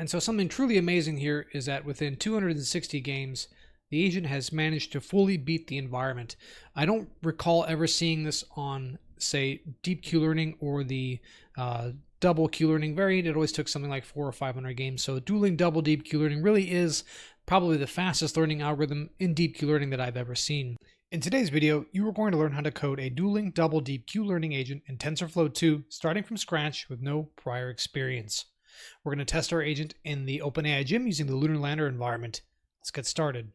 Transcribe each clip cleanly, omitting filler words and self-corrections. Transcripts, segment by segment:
And so something truly amazing here is that within 260 games, the agent has managed to fully beat the environment. I don't recall ever seeing this on, say, deep Q-learning or the double Q-learning variant. It always took something like 400 or 500 games. So Dueling double deep Q-learning really is probably the fastest learning algorithm in deep Q-learning that I've ever seen. In today's video, you are going to learn how to code a Dueling double deep Q-learning agent in Tensorflow 2, starting from scratch with no prior experience. We're going to test our agent in the OpenAI Gym using the Lunar Lander environment. Let's get started.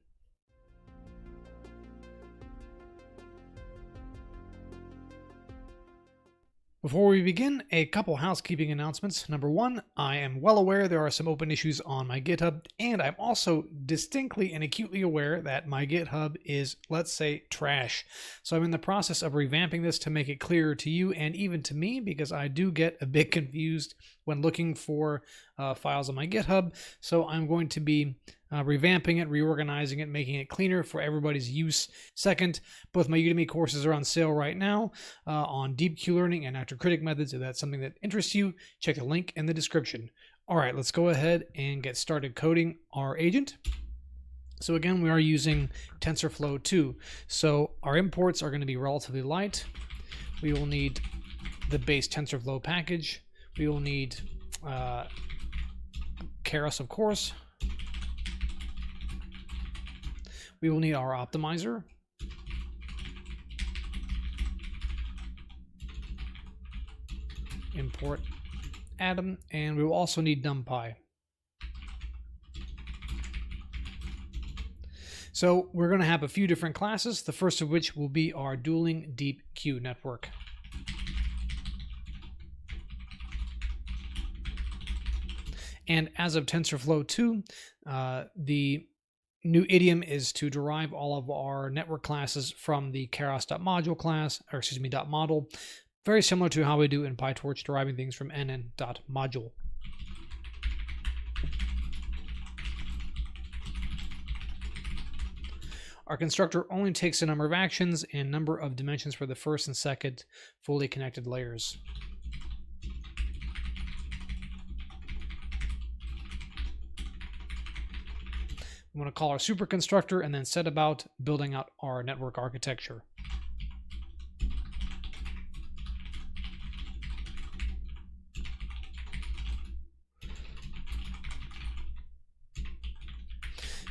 Before we begin, a couple housekeeping announcements. Number one, I am well aware there are some open issues on my GitHub, and I'm also distinctly and acutely aware that my GitHub is, let's say, trash. So I'm in the process of revamping this to make it clearer to you and even to me, because I do get a bit confused when looking for files on my GitHub. So I'm going to be revamping it, reorganizing it, making it cleaner for everybody's use. Second, both my Udemy courses are on sale right now on deep Q-learning and after Critic methods. If that's something that interests you, check the link in the description. All right, let's go ahead and get started coding our agent. So again, we are using TensorFlow 2. So our imports are going to be relatively light. We will need the base TensorFlow package. We will need Keras, of course. We will need our optimizer. Import Atom, and we will also need NumPy. So we're going to have a few different classes, the first of which will be our Dueling Deep Q network. And as of TensorFlow 2, the new idiom is to derive all of our network classes from the keras.module class, or excuse me, .model, very similar to how we do in PyTorch, deriving things from nn.module. Our constructor only takes the number of actions and number of dimensions for the first and second fully connected layers. We want to call our superconstructor and then set about building out our network architecture.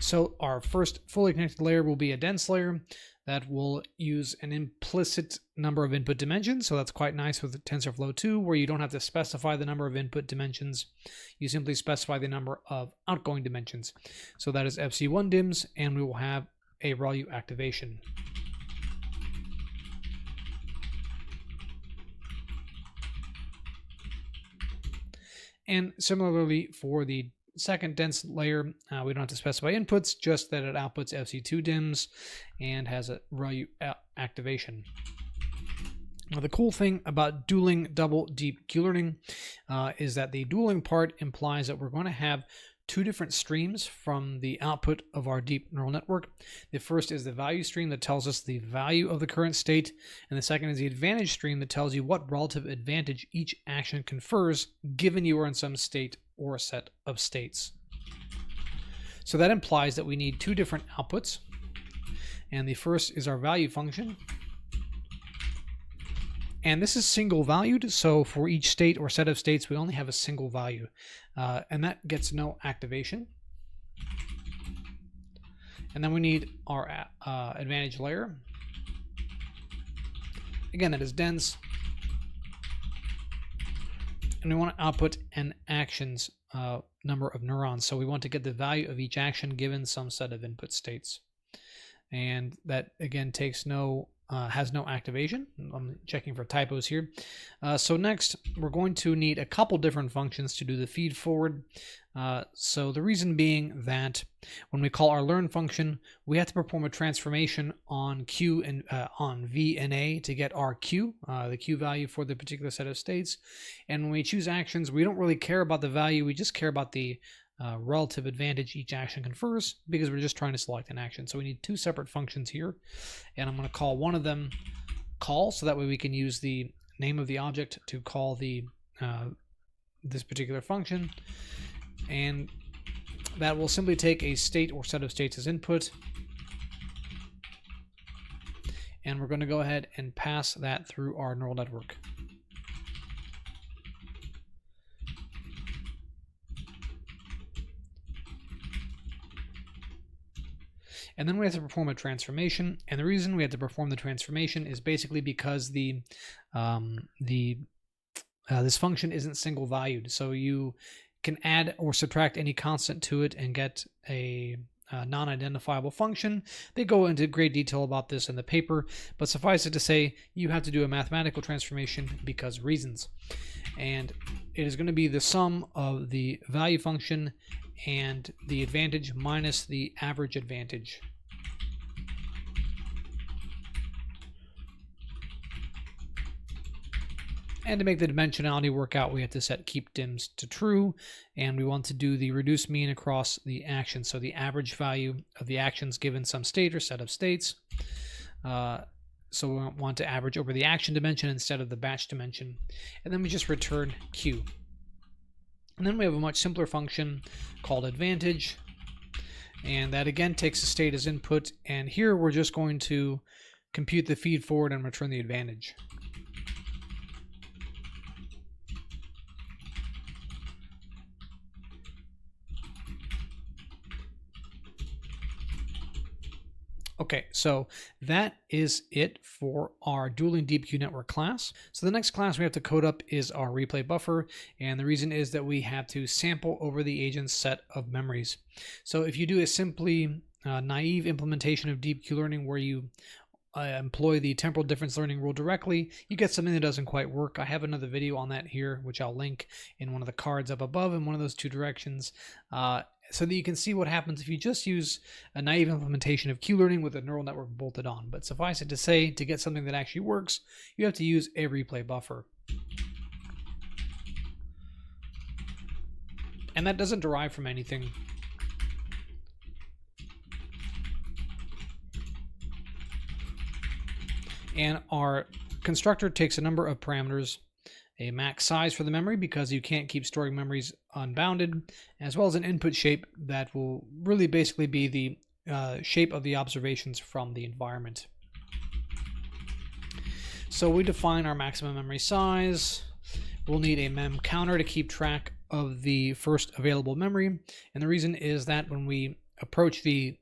So our first fully connected layer will be a dense layer that will use an implicit number of input dimensions. So that's quite nice with TensorFlow 2, where you don't have to specify the number of input dimensions. You simply specify the number of outgoing dimensions. So that is FC1 dims, and we will have a ReLU activation. And similarly for the second dense layer, we don't have to specify inputs, just that it outputs FC2 dims and has a ReLU activation. Now, the cool thing about Dueling double deep Q-learning is that the dueling part implies that we're going to have two different streams from the output of our deep neural network. The first is the value stream that tells us the value of the current state, and the second is the advantage stream that tells you what relative advantage each action confers given you are in some state or a set of states. So that implies that we need two different outputs, and the first is our value function. And this is single valued, so for each state or set of states, we only have a single value, and that gets no activation. And then we need our advantage layer. Again, that is dense. And we want to output an actions number of neurons. So we want to get the value of each action given some set of input states. And that, again, takes no has no activation. I'm checking for typos here. So next, we're going to need a couple different functions to do the feed forward. So the reason being that when we call our learn function, we have to perform a transformation on Q and on V and A to get our Q, the Q value for the particular set of states. And when we choose actions, we don't really care about the value. We just care about the relative advantage each action confers, because we're just trying to select an action. So we need two separate functions here, and I'm going to call one of them call, so that way we can use the name of the object to call the this particular function. and that will simply take a state or set of states as input, and we're going to go ahead and pass that through our neural network. And then we have to perform a transformation, and the reason we have to perform the transformation is basically because this function isn't single valued, so you can add or subtract any constant to it and get a non-identifiable function. They go into great detail about this in the paper, but suffice it to say, you have to do a mathematical transformation because reasons. And it is going to be the sum of the value function and the advantage minus the average advantage. And to make the dimensionality work out, we have to set keep dims to true, and we want to do the reduce mean across the actions, so the average value of the actions given some state or set of states. So we want to average over the action dimension instead of the batch dimension, and then we just return Q. And then we have a much simpler function called advantage, and that again takes the state as input, and here we're just going to compute the feed forward and return the advantage. Okay, so that is it for our Dueling DeepQ Network class. So the next class we have to code up is our replay buffer, and the reason is that we have to sample over the agent's set of memories. So if you do a simply naive implementation of DeepQ learning where you employ the temporal difference learning rule directly, you get something that doesn't quite work. I have another video on that here, which I'll link in one of the cards up above in one of those two directions, so that you can see what happens if you just use a naive implementation of Q-learning with a neural network bolted on. But suffice it to say, to get something that actually works, you have to use a replay buffer. And that doesn't derive from anything. And our constructor takes a number of parameters, a max size for the memory because you can't keep storing memories unbounded, as well as an input shape that will really basically be the shape of the observations from the environment. So we define our maximum memory size. We'll need a mem counter to keep track of the first available memory, and the reason is that when we approach the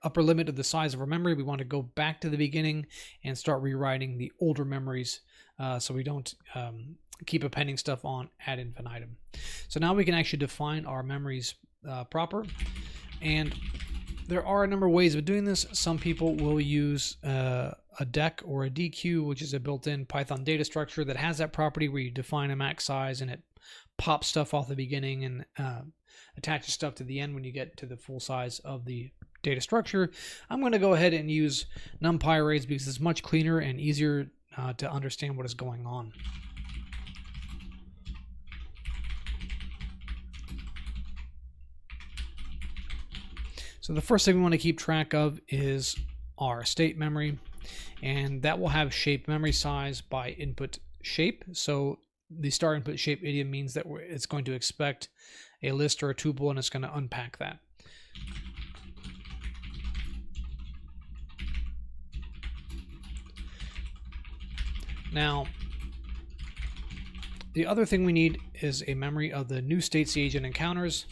upper limit of the size of our memory, we want to go back to the beginning and start rewriting the older memories so we don't keep appending stuff on ad infinitum. So now we can actually define our memories proper, and there are a number of ways of doing this. Some people will use a DEC or a DQ, which is a built-in Python data structure that has that property where you define a max size and it pops stuff off the beginning and attaches stuff to the end when you get to the full size of the data structure. I'm going to go ahead and use NumPy arrays because it's much cleaner and easier to understand what is going on. So the first thing we want to keep track of is our state memory, and that will have shape memory size by input shape. So the star input shape idiom means that it's going to expect a list or a tuple, and it's going to unpack that. Now, the other thing we need is a memory of the new states the agent encounters.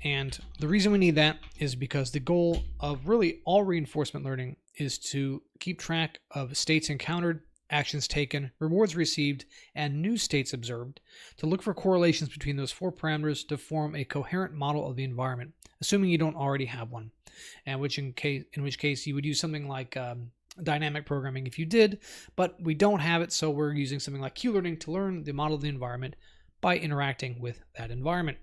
And the reason we need that is because the goal of really all reinforcement learning is to keep track of states encountered, actions taken, rewards received, and new states observed, to look for correlations between those four parameters to form a coherent model of the environment, assuming you don't already have one, and in which case you would use something like dynamic programming if you did, but we don't have it, so we're using something like Q-learning to learn the model of the environment by interacting with that environment.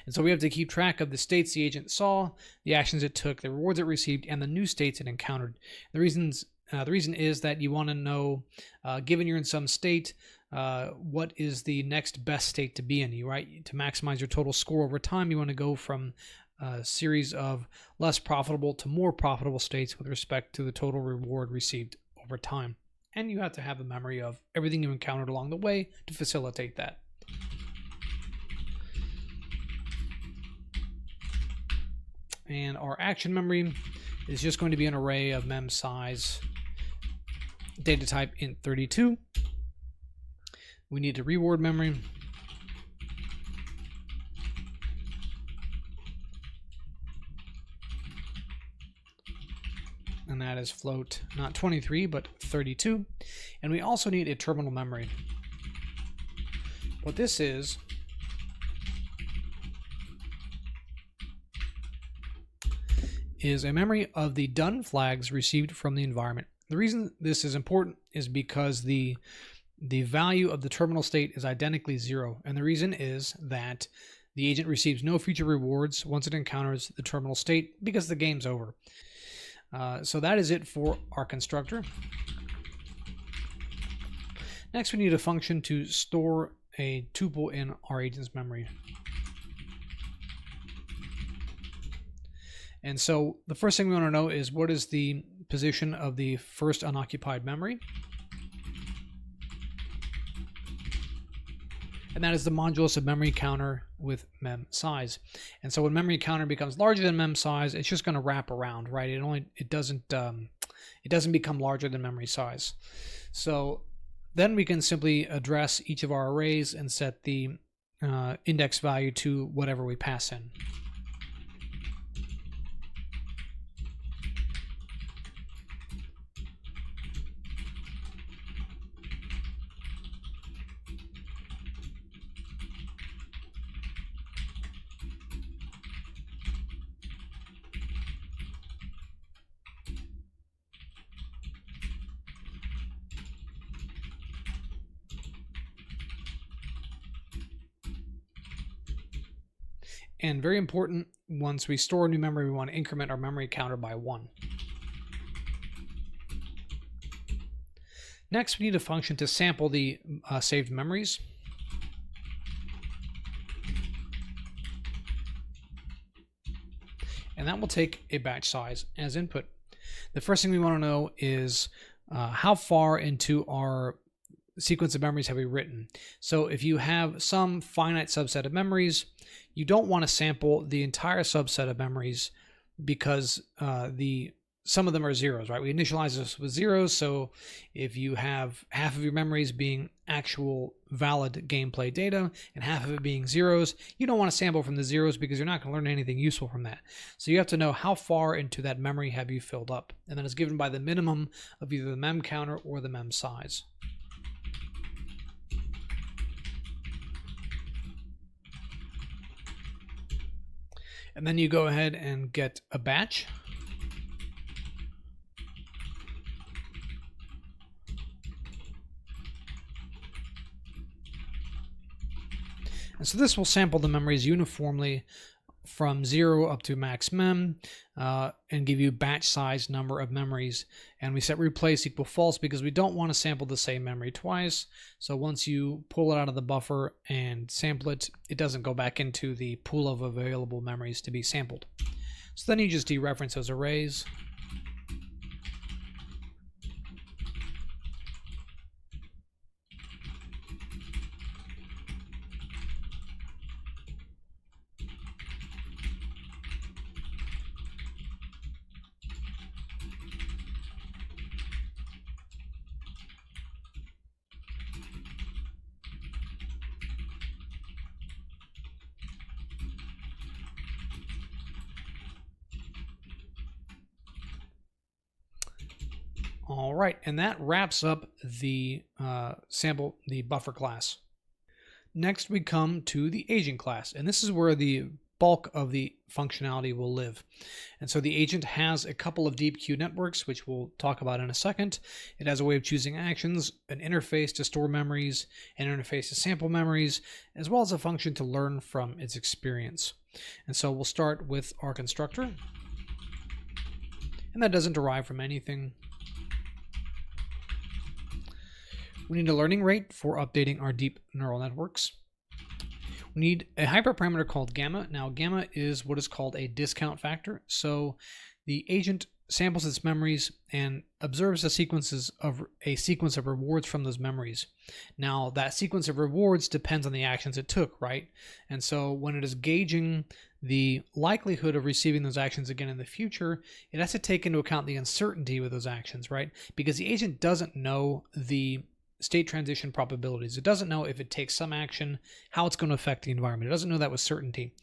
And so we have to keep track of the states the agent saw, the actions it took, the rewards it received, and the new states it encountered. The reason is that you want to know, given you're in some state, what is the next best state to be in. To maximize your total score over time, you want to go from a series of less profitable to more profitable states with respect to the total reward received over time. And you have to have a memory of everything you encountered along the way to facilitate that. And our action memory is just going to be an array of mem size data type int32. We need a reward memory. And that is float, not 23, but 32. And we also need a terminal memory. What this is a memory of the done flags received from the environment. The reason this is important is because the value of the terminal state is identically 0. And the reason is that the agent receives no future rewards once it encounters the terminal state because the game's over. So that is it for our constructor. Next, we need a function to store a tuple in our agent's memory. And so the first thing we want to know is what is the position of the first unoccupied memory. And that is the modulus of memory counter with mem size. And so when memory counter becomes larger than mem size, it's just going to wrap around, right? It doesn't become larger than memory size. So then we can simply address each of our arrays and set the index value to whatever we pass in. And very important, once we store a new memory, we want to increment our memory counter by 1. Next, we need a function to sample the saved memories. And that will take a batch size as input. The first thing we want to know is how far into our sequence of memories have we written. So if you have some finite subset of memories, you don't want to sample the entire subset of memories because some of them are zeros, right? We initialize this with zeros, so if you have half of your memories being actual valid gameplay data and half of it being zeros, you don't want to sample from the zeros because you're not going to learn anything useful from that. So you have to know how far into that memory have you filled up, and that is given by the minimum of either the mem counter or the mem size. And then you go ahead and get a batch. And so this will sample the memories uniformly from 0 up to max mem and give you batch size number of memories. And we set replace equal false because we don't want to sample the same memory twice. So once you pull it out of the buffer and sample it, it doesn't go back into the pool of available memories to be sampled. So then you just dereference those arrays. All right, and that wraps up the the buffer class. Next, we come to the agent class, and this is where the bulk of the functionality will live. And so the agent has a couple of deep queue networks, which we'll talk about in a second. It has a way of choosing actions, an interface to store memories, an interface to sample memories, as well as a function to learn from its experience. And so we'll start with our constructor, and that doesn't derive from anything. We need a learning rate for updating our deep neural networks. We need a hyperparameter called gamma. Now, gamma is what is called a discount factor. So the agent samples its memories and observes a sequence of rewards from those memories. Now, that sequence of rewards depends on the actions it took, right? And so when it is gauging the likelihood of receiving those actions again in the future, it has to take into account the uncertainty with those actions, right? Because the agent doesn't know the state transition probabilities. It doesn't know if it takes some action, how it's going to affect the environment. It doesn't know that with certainty.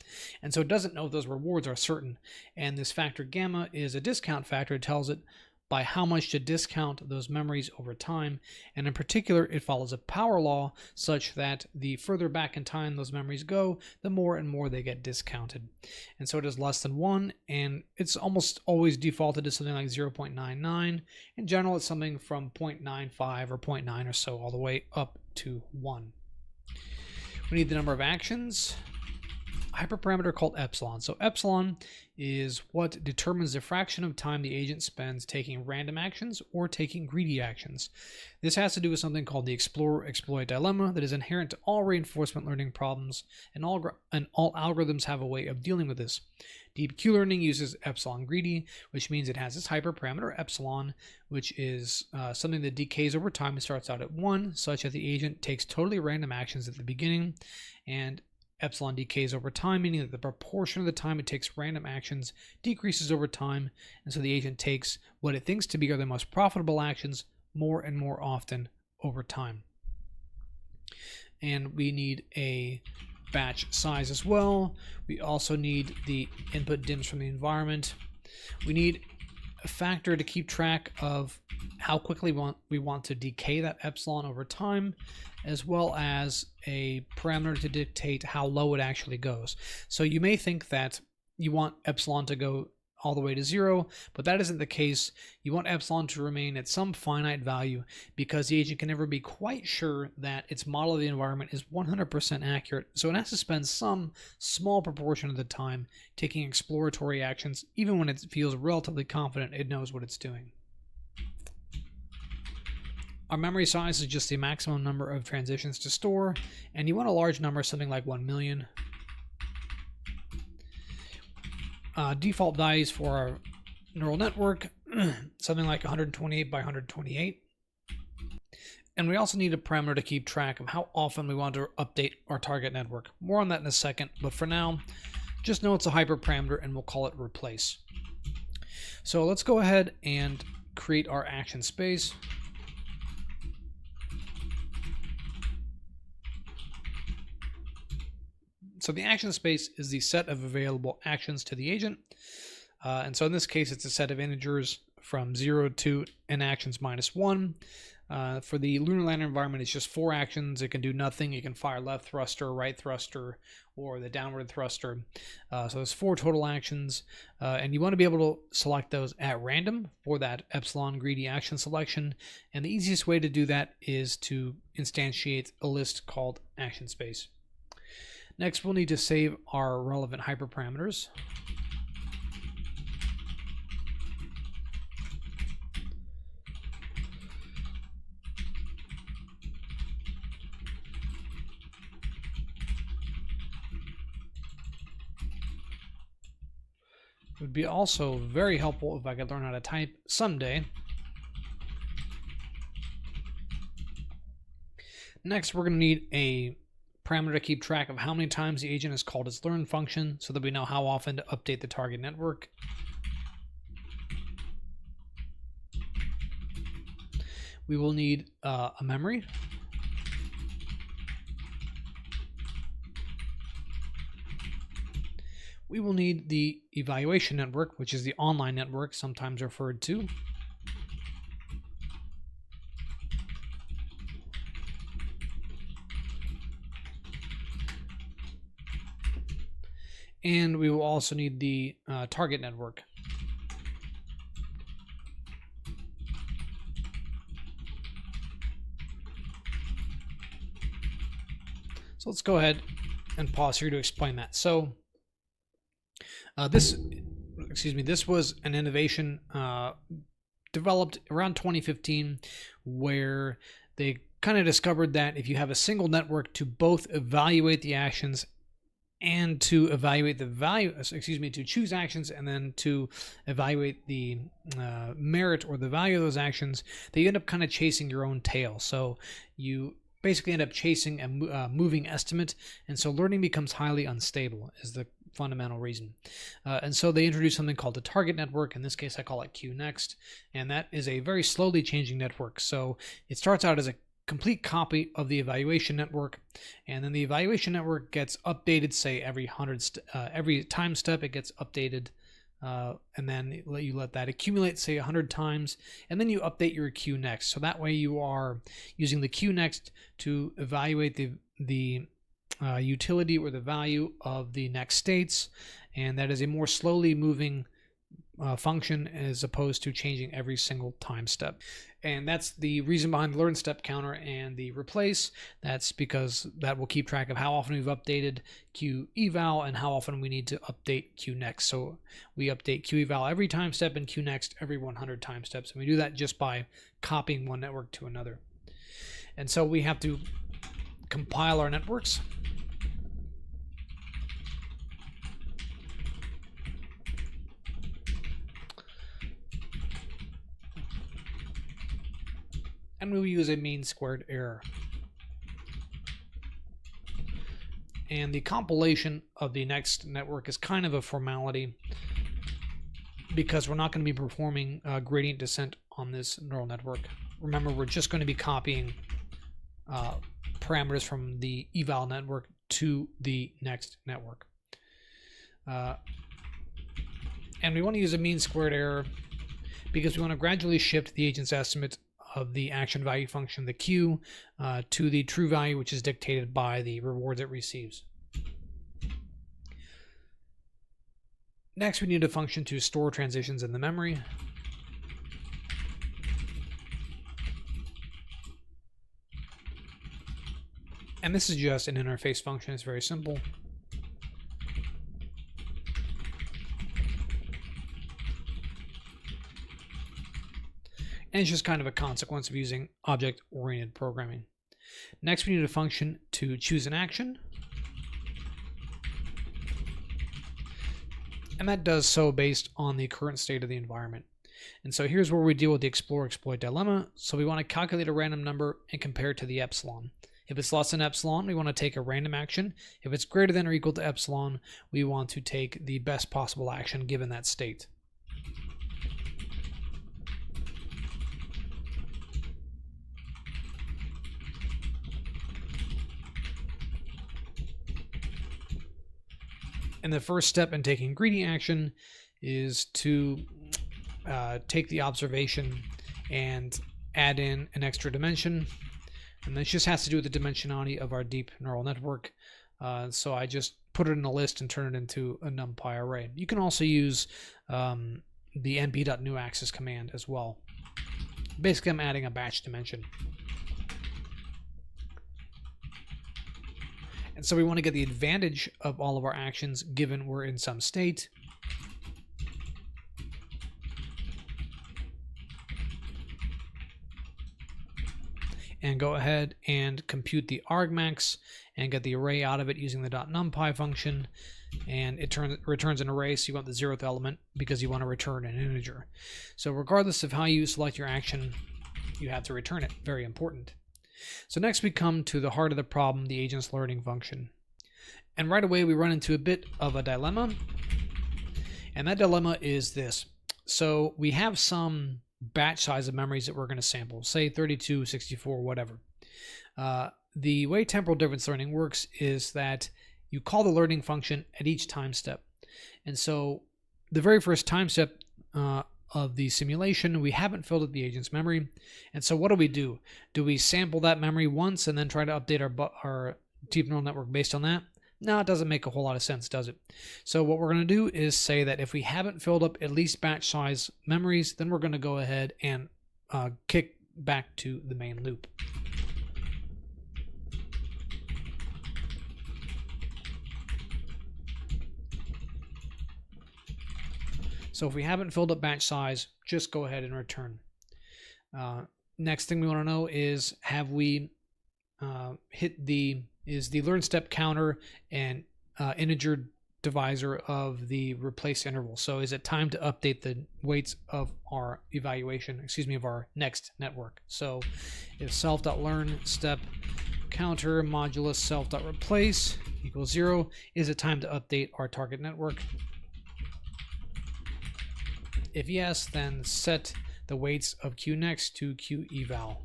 And so it doesn't know if those rewards are certain. And this factor gamma is a discount factor. It tells it by how much to discount those memories over time. And in particular, it follows a power law such that the further back in time those memories go, the more and more they get discounted. And so it is less than 1, and it's almost always defaulted to something like 0.99. In general, it's something from 0.95 or 0.9 or so all the way up to 1. We need the number of actions. Hyperparameter called epsilon. So epsilon is what determines the fraction of time the agent spends taking random actions or taking greedy actions. This has to do with something called the explore-exploit dilemma that is inherent to all reinforcement learning problems, and all algorithms have a way of dealing with this. Deep Q learning uses epsilon greedy, which means it has this hyperparameter epsilon, which is something that decays over time and starts out at 1, such that the agent takes totally random actions at the beginning, and epsilon decays over time, meaning that the proportion of the time it takes random actions decreases over time, and so the agent takes what it thinks to be the most profitable actions more and more often over time. And we need a batch size as well. We also need the input dims from the environment. We need a factor to keep track of how quickly we want to decay that epsilon over time, as well as a parameter to dictate how low it actually goes. So you may think that you want epsilon to go all the way to 0, but that isn't the case. You want epsilon to remain at some finite value because the agent can never be quite sure that its model of the environment is 100% accurate. So it has to spend some small proportion of the time taking exploratory actions, even when it feels relatively confident it knows what it's doing. Our memory size is just the maximum number of transitions to store, and you want a large number, something like 1 million. Default values for our neural network, something like 128 by 128. And we also need a parameter to keep track of how often we want to update our target network. More on that in a second, but for now, just know it's a hyperparameter and we'll call it replace. So let's go ahead and create our action space. So the action space is the set of available actions to the agent. And so in this case, it's a set of integers from 0 to n actions minus 1. For the lunar lander environment, it's just 4 actions. It can do nothing. You can fire left thruster, right thruster, or the downward thruster. So there's 4 total actions. And you want to be able to select those at random for that epsilon greedy action selection. And the easiest way to do that is to instantiate a list called action space. Next, we'll need to save our relevant hyperparameters. It would be also very helpful if I could learn how to type someday. Next, we're going to need a parameter to keep track of how many times the agent has called its learn function so that we know how often to update the target network. We will need a memory. We will need the evaluation network, which is the online network, sometimes referred to. And we will also need the target network. So let's go ahead and pause here to explain that. So this was an innovation developed around 2015 where they kind of discovered that if you have a single network to both evaluate the actions and to evaluate the value, to choose actions and then to evaluate the merit or the value of those actions, that you end up kind of chasing your own tail. So you basically end up chasing a moving estimate, and so learning becomes highly unstable is the fundamental reason. And so they introduced something called the target network. In this case, I call it QNext, and that is a very slowly changing network. So it starts out as a complete copy of the evaluation network, and then the evaluation network gets updated, say every every time step it gets updated, and then you let that accumulate, say 100 times, and then you update your QNext. So that way you are using the QNext to evaluate the utility or the value of the next states, and that is a more slowly moving function as opposed to changing every single time step. And that's the reason behind the learn step counter and the replace. That's because that will keep track of how often we've updated QEval and how often we need to update QNext. So we update QEval every time step and QNext every 100 time steps. And we do that just by copying one network to another. And so we have to compile our networks. And we will use a mean squared error. And the compilation of the next network is kind of a formality because we're not going to be performing gradient descent on this neural network. Remember, we're just going to be copying parameters from the eval network to the next network. And we want to use a mean squared error because we want to gradually shift the agent's estimate of the action value function, the Q, to the true value, which is dictated by the rewards it receives. Next, we need a function to store transitions in the memory. And this is just an interface function. It's very simple. And it's just kind of a consequence of using object-oriented programming. Next, we need a function to choose an action. And that does so based on the current state of the environment. And so here's where we deal with the explore-exploit dilemma. So we want to calculate a random number and compare it to the epsilon. If it's less than epsilon, we want to take a random action. If it's greater than or equal to epsilon, we want to take the best possible action given that state. And the first step in taking greedy action is to take the observation and add in an extra dimension. And this just has to do with the dimensionality of our deep neural network. So I just put it in a list and turn it into a NumPy array. You can also use the np.newAxis command as well. Basically, I'm adding a batch dimension. And so we want to get the advantage of all of our actions given we're in some state. And go ahead and compute the argmax and get the array out of it using the .numpy function. And it returns an array, so you want the 0th element because you want to return an integer. So regardless of how you select your action, you have to return it. Very important. So next we come to the heart of the problem, the agent's learning function. And right away we run into a bit of a dilemma. And that dilemma is this. So we have some batch size of memories that we're going to sample, say 32, 64, whatever. The way temporal difference learning works is that you call the learning function at each time step. And so the very first time step of the simulation, we haven't filled up the agent's memory. And so what do? Do we sample that memory once and then try to update our deep neural network based on that? No, it doesn't make a whole lot of sense, does it? So what we're going to do is say that if we haven't filled up at least batch size memories, then we're going to go ahead and kick back to the main loop. So if we haven't filled up batch size, just go ahead and return. Next thing we want to know is, have we hit the learn step counter and integer divisor of the replace interval. So is it time to update the weights of our evaluation, of our next network? So if self.learn step counter modulus self.replace equals 0, is it time to update our target network? If yes, then set the weights of QNext to QEval.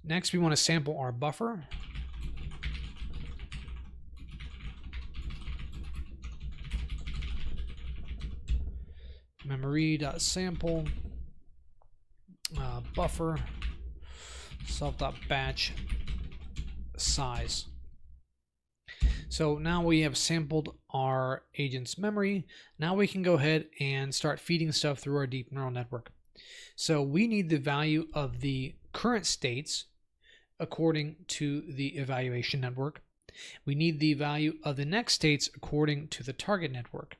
Next, we want to sample our buffer. Memory.sample buffer self.batch size. So now we have sampled our agent's memory. Now we can go ahead and start feeding stuff through our deep neural network. So we need the value of the current states according to the evaluation network. We need the value of the next states according to the target network.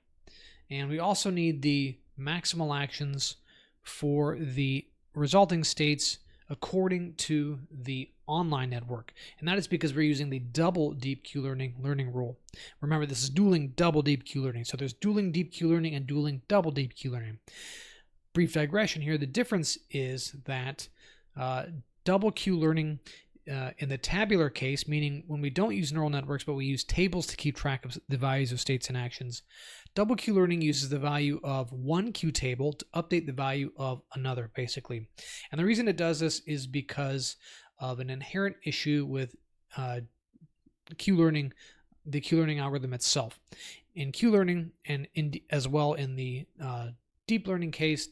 And we also need the maximal actions for the resulting states according to the online network. And that is because we're using the double deep Q-learning rule. Remember, this is dueling double deep Q-learning. So there's dueling deep Q-learning and dueling double deep Q-learning. Brief digression here. The difference is that double Q-learning in the tabular case, meaning when we don't use neural networks but we use tables to keep track of the values of states and actions, double Q-learning uses the value of one Q table to update the value of another, basically. And the reason it does this is because of an inherent issue with Q-learning, the Q-learning algorithm itself. In Q-learning and as well in the deep learning case,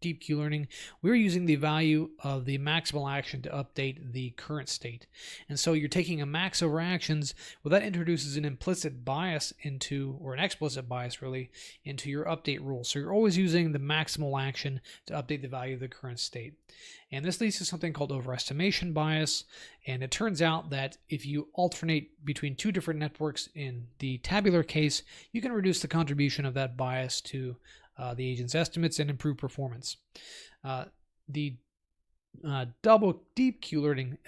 deep Q-learning, we're using the value of the maximal action to update the current state. And so you're taking a max over actions. Well, that introduces an implicit bias into, or an explicit bias really, into your update rule. So you're always using the maximal action to update the value of the current state. And this leads to something called overestimation bias. And it turns out that if you alternate between two different networks in the tabular case, you can reduce the contribution of that bias to the agent's estimates and improve performance. The double deep Q-learning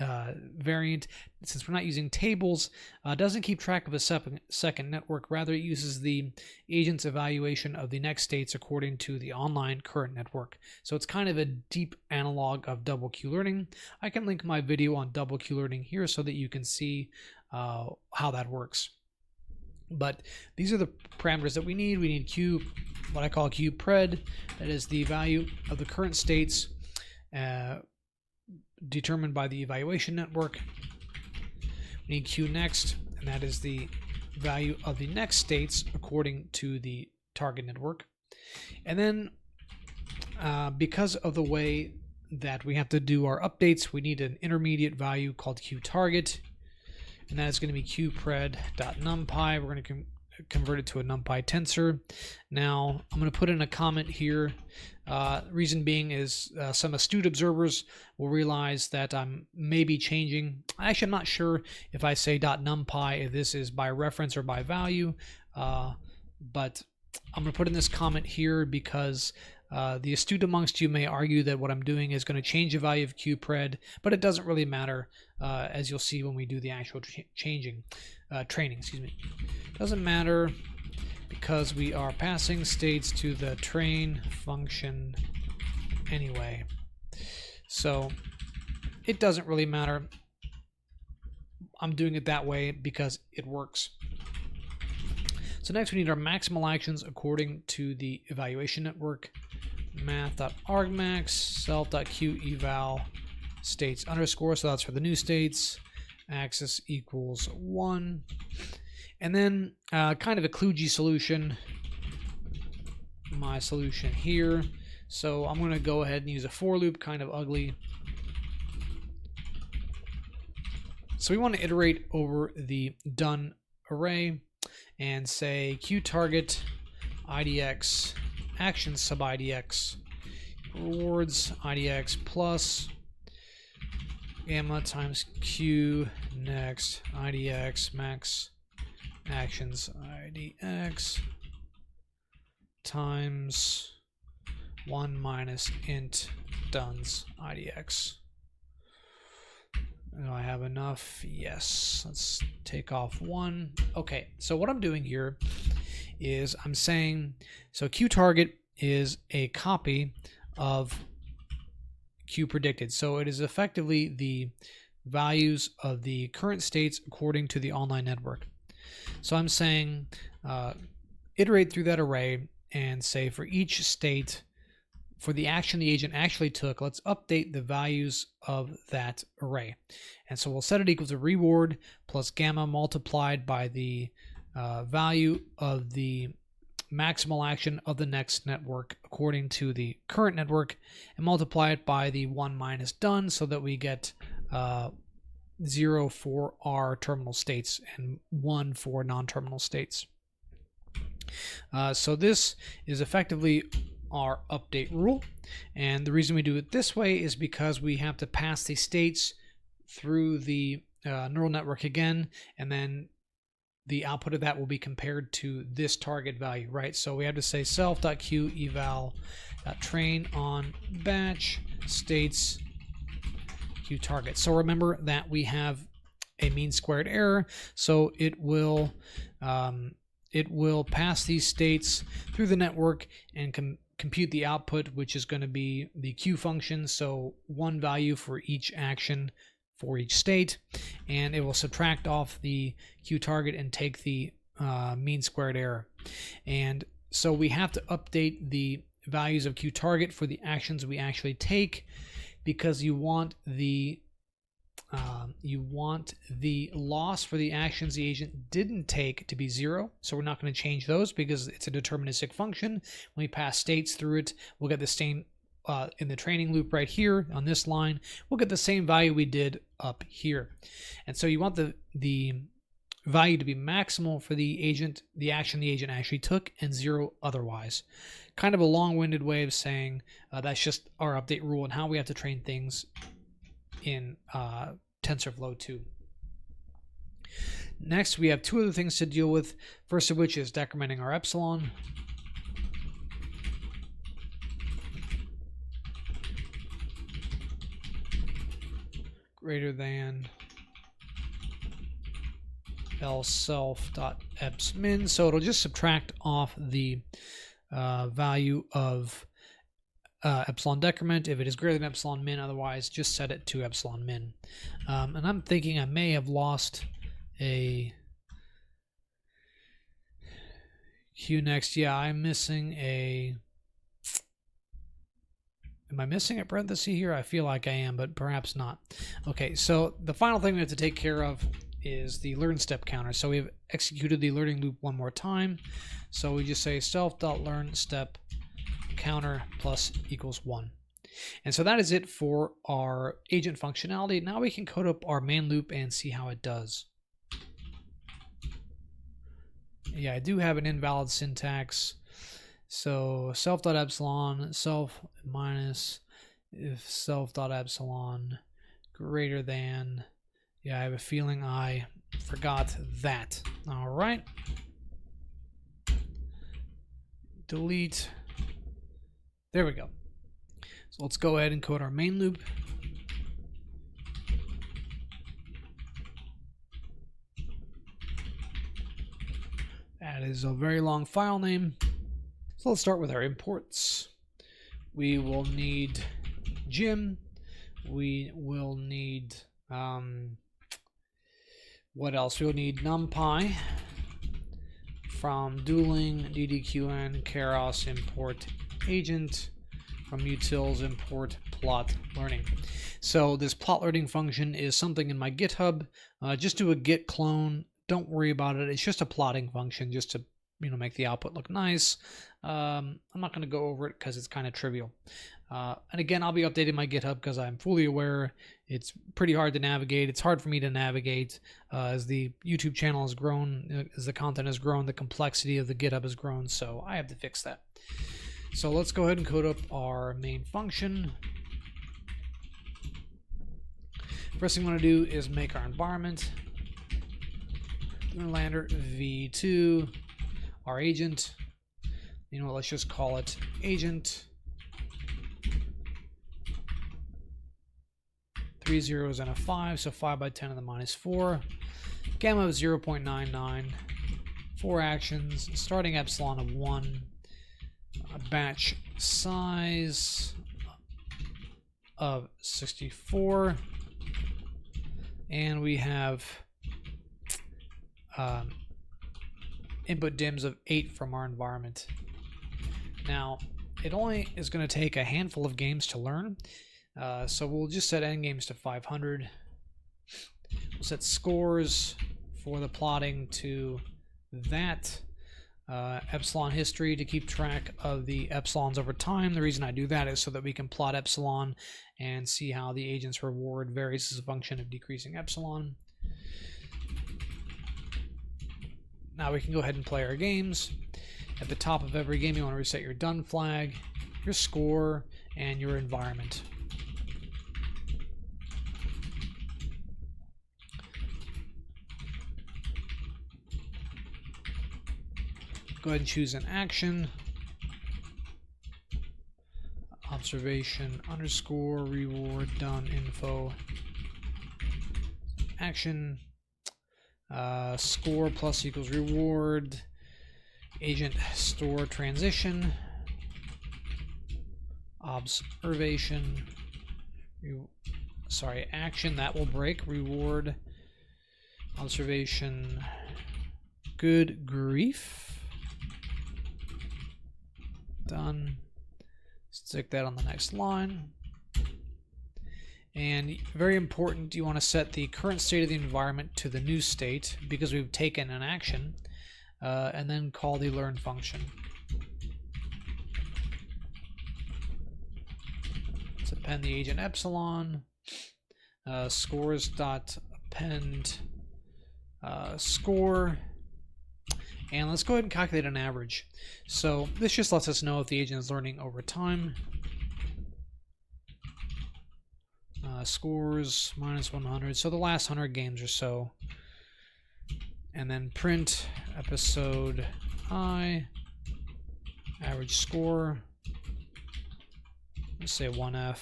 variant, since we're not using tables, doesn't keep track of a second network. Rather, it uses the agent's evaluation of the next states according to the online current network. So it's kind of a deep analog of double Q-learning. I can link my video on double Q-learning here so that you can see how that works. But these are the parameters that we need. We need Q, what I call QPred, that is the value of the current states determined by the evaluation network. We need QNext, and that is the value of the next states according to the target network. And then because of the way that we have to do our updates, we need an intermediate value called QTarget. And that is going to be qpred.numpy. We're going to convert it to a numpy tensor. Now, I'm going to put in a comment here. Reason being is some astute observers will realize that I'm maybe changing. Actually, I'm not sure if I say .numpy, if this is by reference or by value. But I'm going to put in this comment here because the astute amongst you may argue that what I'm doing is going to change the value of QPred, but it doesn't really matter, as you'll see when we do the actual training. Doesn't matter because we are passing states to the train function anyway. So it doesn't really matter. I'm doing it that way because it works. So next we need our maximal actions according to the evaluation network. Math.argmax self.qeval states underscore, so that's for the new states. Axis equals 1. And then kind of a kludgy solution. My solution here. So I'm going to go ahead and use a for loop, kind of ugly. So we want to iterate over the done array and say qtarget idx actions sub idx rewards idx plus gamma times q next idx max actions idx times 1 minus int duns idx. Do I have enough? Yes. Let's take off one. Okay, so what I'm doing here is I'm saying, so QTarget is a copy of QPredicted. So it is effectively the values of the current states according to the online network. So I'm saying iterate through that array and say for each state, for the action the agent actually took, let's update the values of that array. And so we'll set it equal to reward plus gamma multiplied by the value of the maximal action of the next network according to the current network, and multiply it by the 1 minus done, so that we get 0 for our terminal states and 1 for non-terminal states. So this is effectively our update rule, and the reason we do it this way is because we have to pass the states through the neural network again, and then the output of that will be compared to this target value, right? So we have to say self.qeval.train on batch states qtarget. So remember that we have a mean squared error, so it will pass these states through the network and compute the output, which is going to be the Q function, so one value for each action for each state, and it will subtract off the QTarget and take the mean squared error. And so we have to update the values of QTarget for the actions we actually take, because you want the loss for the actions the agent didn't take to be 0. So we're not going to change those because it's a deterministic function. When we pass states through it, we'll get the same in the training loop right here on this line. We'll get the same value we did up here. And so you want the value to be maximal for the agent, the action the agent actually took, and 0 otherwise. Kind of a long-winded way of saying that's just our update rule and how we have to train things in TensorFlow 2. Next, we have two other things to deal with. First of which is decrementing our epsilon. Greater than L self.epsmin. So it'll just subtract off the value of epsilon decrement if it is greater than epsilon min. Otherwise, just set it to epsilon min. And I'm thinking I may have lost a Q next. Yeah, I'm missing a... Am I missing a parenthesis here? I feel like I am, but perhaps not. Okay, so the final thing we have to take care of is the learn step counter. So we've executed the learning loop one more time. So we just say self.learn step counter plus equals 1. And so that is it for our agent functionality. Now we can code up our main loop and see how it does. Yeah, I do have an invalid syntax. So self.epsilon, self minus if self.epsilon greater than, yeah, I have a feeling I forgot that. All right. Delete. There we go. So let's go ahead and code our main loop. That is a very long file name. So let's start with our imports. We will need gym. We will need, what else? We'll need numpy from dueling ddqn keras import agent from utils import plot learning. So this plot learning function is something in my GitHub. Just do a git clone. Don't worry about it. It's just a plotting function just to make the output look nice. I'm not going to go over it because it's kind of trivial. And again, I'll be updating my GitHub because I'm fully aware it's pretty hard to navigate. It's hard for me to navigate as the YouTube channel has grown, as the content has grown, the complexity of the GitHub has grown, so I have to fix that. So let's go ahead and code up our main function. First thing I want to do is make our environment. Lander v2, our agent. Let's just call it agent 3 zeros and a 5, so 5 by 10 to the minus 4. Gamma of 0.99. 4 actions. Starting epsilon of 1. A batch size of 64. And we have input dims of 8 from our environment. Now, it only is going to take a handful of games to learn, so we'll just set endgames to 500. We'll set scores for the plotting to that. Epsilon history to keep track of the epsilons over time. The reason I do that is so that we can plot epsilon and see how the agent's reward varies as a function of decreasing epsilon. Now we can go ahead and play our games. At the top of every game, you want to reset your done flag, your score, and your environment. Go ahead and choose an action. Observation underscore reward done info. Action. Score plus equals reward. Agent store transition. Observation. Action that will break. Reward. Observation. Good grief. Done. Stick that on the next line. And very important, you want to set the current state of the environment to the new state because we've taken an action, and then call the learn function. Let's append the agent epsilon, scores dot append score. And let's go ahead and calculate an average. So this just lets us know if the agent is learning over time. Scores minus 100, so the last 100 games or so. And then print episode I, average score, let's say 1F.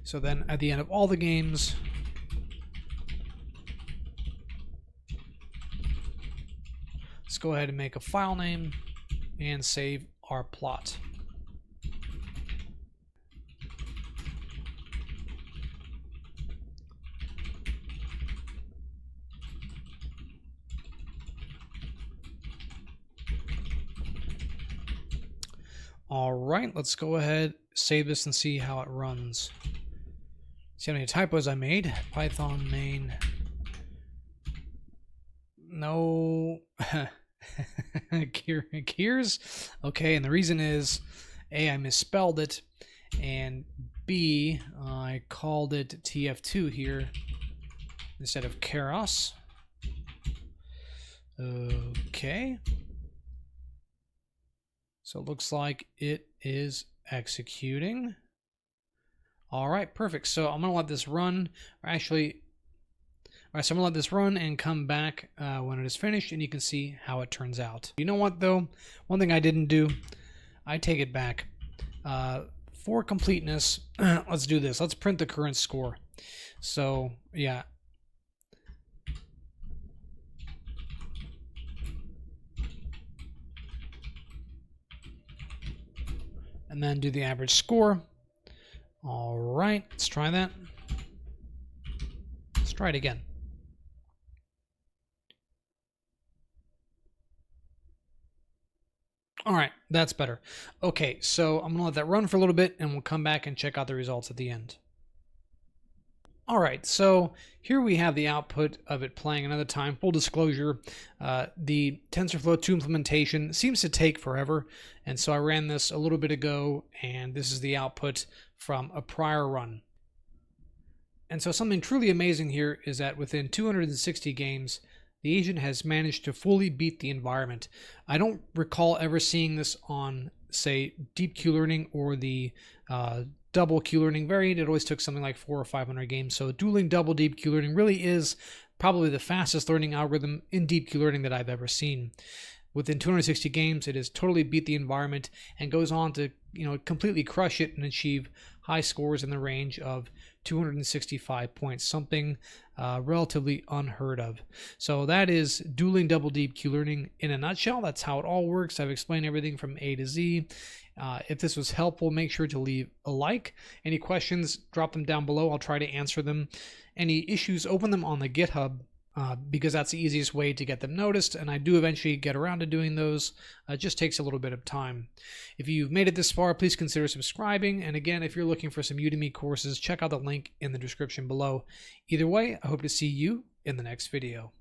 So then at the end of all the games, let's go ahead and make a file name and save our plot. All right, let's go ahead, save this and see how it runs. See how many typos I made. Python main. No. Gears. Okay, and the reason is A, I misspelled it, and B, I called it TF2 here instead of Keros. Okay. So it looks like it is executing. All right, perfect. So I'm going to let this run. Or actually, all right, so I'm going to let this run and come back when it is finished, and you can see how it turns out. You know what, though? One thing I didn't do, I take it back. For completeness, let's do this. Let's print the current score. So, yeah. And then do the average score. All right, let's try that. Let's try it again. All right, that's better. Okay, so I'm gonna let that run for a little bit and we'll come back and check out the results at the end. All right, so here we have the output of it playing another time. Full disclosure, the TensorFlow 2 implementation seems to take forever, and so I ran this a little bit ago, and this is the output from a prior run. And so something truly amazing here is that within 260 games, the agent has managed to fully beat the environment. I don't recall ever seeing this on, say, deep Q-learning or the double Q-learning variant. It always took something like 400 or 500 games. So dueling double deep Q-learning really is probably the fastest learning algorithm in deep Q-learning that I've ever seen. Within 260 games, it has totally beat the environment and goes on to completely crush it and achieve high scores in the range of 265 points, something relatively unheard of. So that is Dueling Double Deep Q-Learning in a nutshell. That's how it all works. I've explained everything from A to Z. If this was helpful, make sure to leave a like. Any questions, drop them down below. I'll try to answer them. Any issues, open them on the GitHub. Because that's the easiest way to get them noticed, and I do eventually get around to doing those. It just takes a little bit of time. If you've made it this far, please consider subscribing, and again, if you're looking for some Udemy courses, check out the link in the description below. Either way, I hope to see you in the next video.